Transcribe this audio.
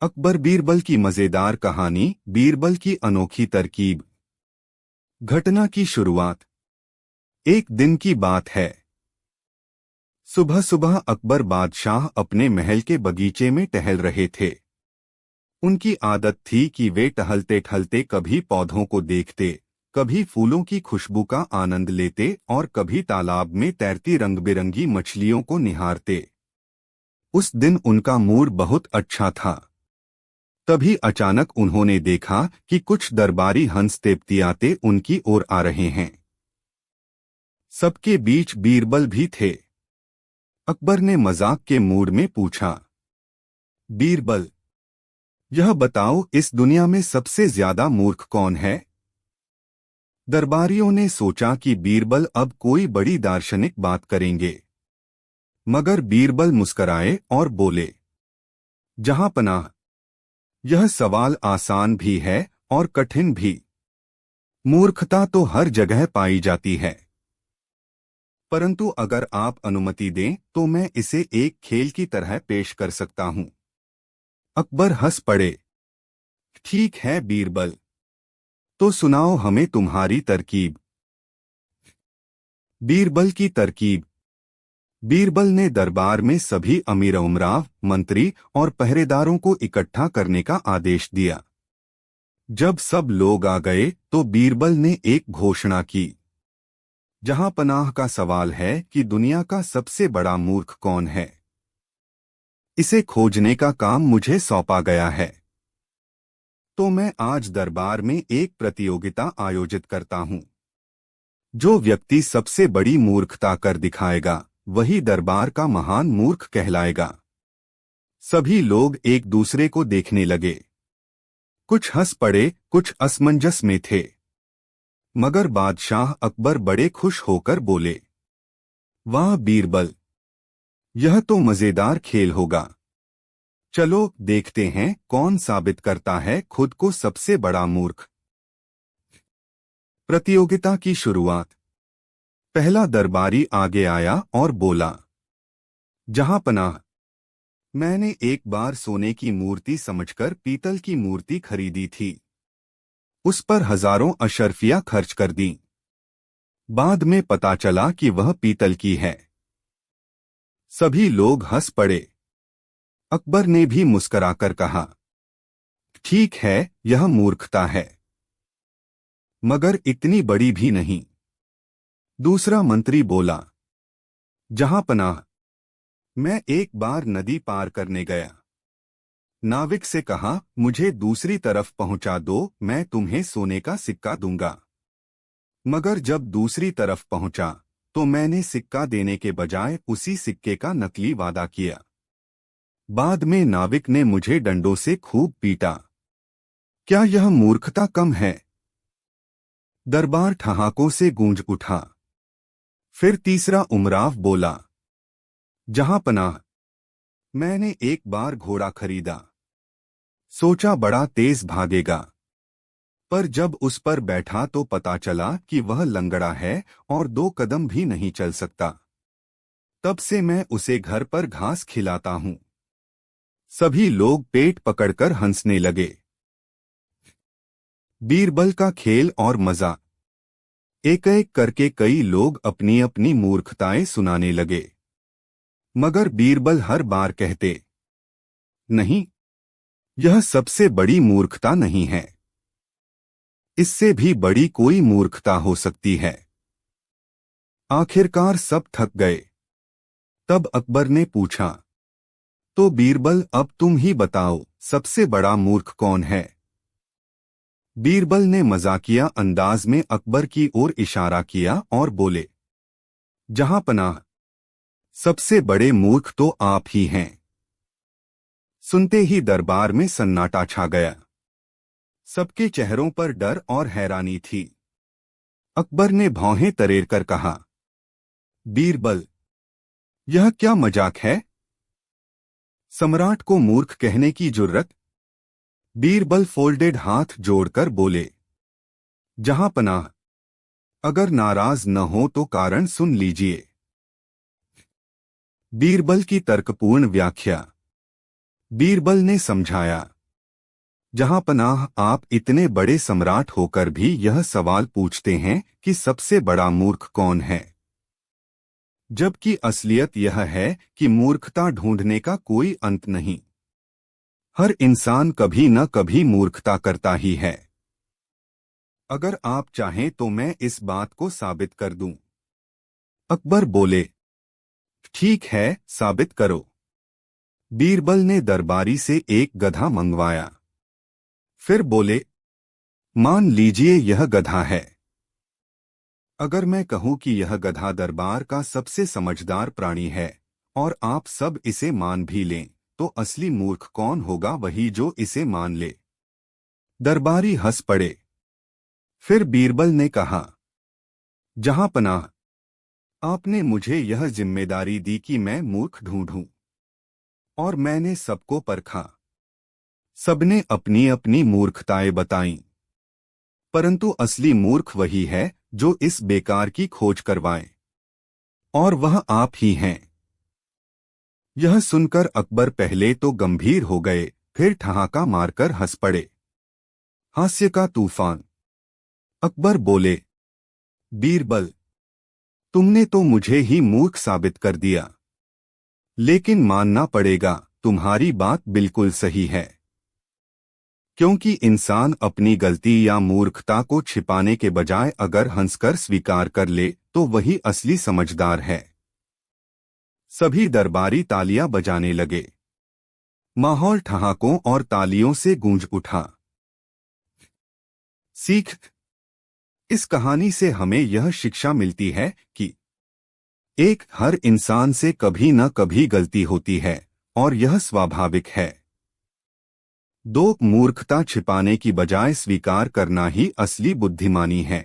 अकबर बीरबल की मजेदार कहानी। बीरबल की अनोखी तरकीब। घटना की शुरुआत। एक दिन की बात है। सुबह सुबह अकबर बादशाह अपने महल के बगीचे में टहल रहे थे। उनकी आदत थी कि वे टहलते टहलते कभी पौधों को देखते, कभी फूलों की खुशबू का आनंद लेते और कभी तालाब में तैरती रंग बिरंगी मछलियों को निहारते। उस दिन उनका मूड बहुत अच्छा था। तभी अचानक उन्होंने देखा कि कुछ दरबारी हंस तेपतियाते उनकी ओर आ रहे हैं। सबके बीच बीरबल भी थे। अकबर ने मजाक के मूड में पूछा, बीरबल, यह बताओ इस दुनिया में सबसे ज्यादा मूर्ख कौन है? दरबारियों ने सोचा कि बीरबल अब कोई बड़ी दार्शनिक बात करेंगे, मगर बीरबल मुस्कराए और बोले, जहांपनाह, यह सवाल आसान भी है और कठिन भी। मूर्खता तो हर जगह पाई जाती है, परंतु अगर आप अनुमति दें तो मैं इसे एक खेल की तरह पेश कर सकता हूं। अकबर हंस पड़े। ठीक है बीरबल, तो सुनाओ हमें तुम्हारी तरकीब। बीरबल की तरकीब। बीरबल ने दरबार में सभी अमीर उमराव, मंत्री और पहरेदारों को इकट्ठा करने का आदेश दिया। जब सब लोग आ गए तो बीरबल ने एक घोषणा की, जहांपनाह का सवाल है कि दुनिया का सबसे बड़ा मूर्ख कौन है। इसे खोजने का काम मुझे सौंपा गया है। तो मैं आज दरबार में एक प्रतियोगिता आयोजित करता हूं। जो व्यक्ति सबसे बड़ी मूर्खता कर दिखाएगा वही दरबार का महान मूर्ख कहलाएगा। सभी लोग एक दूसरे को देखने लगे। कुछ हंस पड़े, कुछ असमंजस में थे, मगर बादशाह अकबर बड़े खुश होकर बोले, वाह बीरबल, यह तो मजेदार खेल होगा। चलो देखते हैं कौन साबित करता है खुद को सबसे बड़ा मूर्ख। प्रतियोगिता की शुरुआत। पहला दरबारी आगे आया और बोला, जहांपनाह, मैंने एक बार सोने की मूर्ति समझकर पीतल की मूर्ति खरीदी थी। उस पर हजारों अशर्फियां खर्च कर दी। बाद में पता चला कि वह पीतल की है। सभी लोग हंस पड़े। अकबर ने भी मुस्कराकर कहा, ठीक है, यह मूर्खता है, मगर इतनी बड़ी भी नहीं। दूसरा मंत्री बोला, जहांपनाह, मैं एक बार नदी पार करने गया। नाविक से कहा, मुझे दूसरी तरफ पहुंचा दो, मैं तुम्हें सोने का सिक्का दूंगा। मगर जब दूसरी तरफ पहुंचा तो मैंने सिक्का देने के बजाय उसी सिक्के का नकली वादा किया। बाद में नाविक ने मुझे डंडों से खूब पीटा। क्या यह मूर्खता कम है? दरबार ठहाकों से गूंज उठा। फिर तीसरा उमराव बोला, जहांपनाह, मैंने एक बार घोड़ा खरीदा। सोचा बड़ा तेज भागेगा, पर जब उस पर बैठा तो पता चला कि वह लंगड़ा है और 2 कदम भी नहीं चल सकता। तब से मैं उसे घर पर घास खिलाता हूं। सभी लोग पेट पकड़कर हंसने लगे। बीरबल का खेल और मजा। एक एक करके कई लोग अपनी अपनी मूर्खताएं सुनाने लगे, मगर बीरबल हर बार कहते, नहीं, यह सबसे बड़ी मूर्खता नहीं है। इससे भी बड़ी कोई मूर्खता हो सकती है। आखिरकार सब थक गए। तब अकबर ने पूछा, तो बीरबल अब तुम ही बताओ, सबसे बड़ा मूर्ख कौन है? बीरबल ने मजाकिया अंदाज में अकबर की ओर इशारा किया और बोले, जहांपनाह, सबसे बड़े मूर्ख तो आप ही हैं। सुनते ही दरबार में सन्नाटा छा गया। सबके चेहरों पर डर और हैरानी थी। अकबर ने भौहें तरेर कर कहा, बीरबल, यह क्या मजाक है? सम्राट को मूर्ख कहने की जुर्रत? बीरबल फोल्डेड हाथ जोड़कर बोले, जहांपनाह, अगर नाराज न हो तो कारण सुन लीजिए। बीरबल की तर्कपूर्ण व्याख्या। बीरबल ने समझाया, जहां पनाह आप इतने बड़े सम्राट होकर भी यह सवाल पूछते हैं कि सबसे बड़ा मूर्ख कौन है, जबकि असलियत यह है कि मूर्खता ढूंढने का कोई अंत नहीं। हर इंसान कभी न कभी मूर्खता करता ही है। अगर आप चाहें तो मैं इस बात को साबित कर दूं। अकबर बोले, ठीक है, साबित करो। बीरबल ने दरबारी से एक गधा मंगवाया। फिर बोले, मान लीजिए यह गधा है। अगर मैं कहूं कि यह गधा दरबार का सबसे समझदार प्राणी है और आप सब इसे मान भी लें, तो असली मूर्ख कौन होगा? वही जो इसे मान ले। दरबारी हंस पड़े। फिर बीरबल ने कहा, जहां पनाह, आपने मुझे यह जिम्मेदारी दी कि मैं मूर्ख ढूंढूं, और मैंने सबको परखा। सबने अपनी अपनी मूर्खताएं बताईं, परंतु असली मूर्ख वही है जो इस बेकार की खोज करवाए, और वह आप ही हैं। यह सुनकर अकबर पहले तो गंभीर हो गए, फिर ठहाका मारकर हंस पड़े। हास्य का तूफान। अकबर बोले, बीरबल, तुमने तो मुझे ही मूर्ख साबित कर दिया, लेकिन मानना पड़ेगा तुम्हारी बात बिल्कुल सही है, क्योंकि इंसान अपनी गलती या मूर्खता को छिपाने के बजाय अगर हंसकर स्वीकार कर ले तो वही असली समझदार है। सभी दरबारी तालियां बजाने लगे। माहौल ठहाकों और तालियों से गूंज उठा। सीख। इस कहानी से हमें यह शिक्षा मिलती है कि हर इंसान से कभी न कभी गलती होती है, और यह स्वाभाविक है। मूर्खता छिपाने की बजाय स्वीकार करना ही असली बुद्धिमानी है।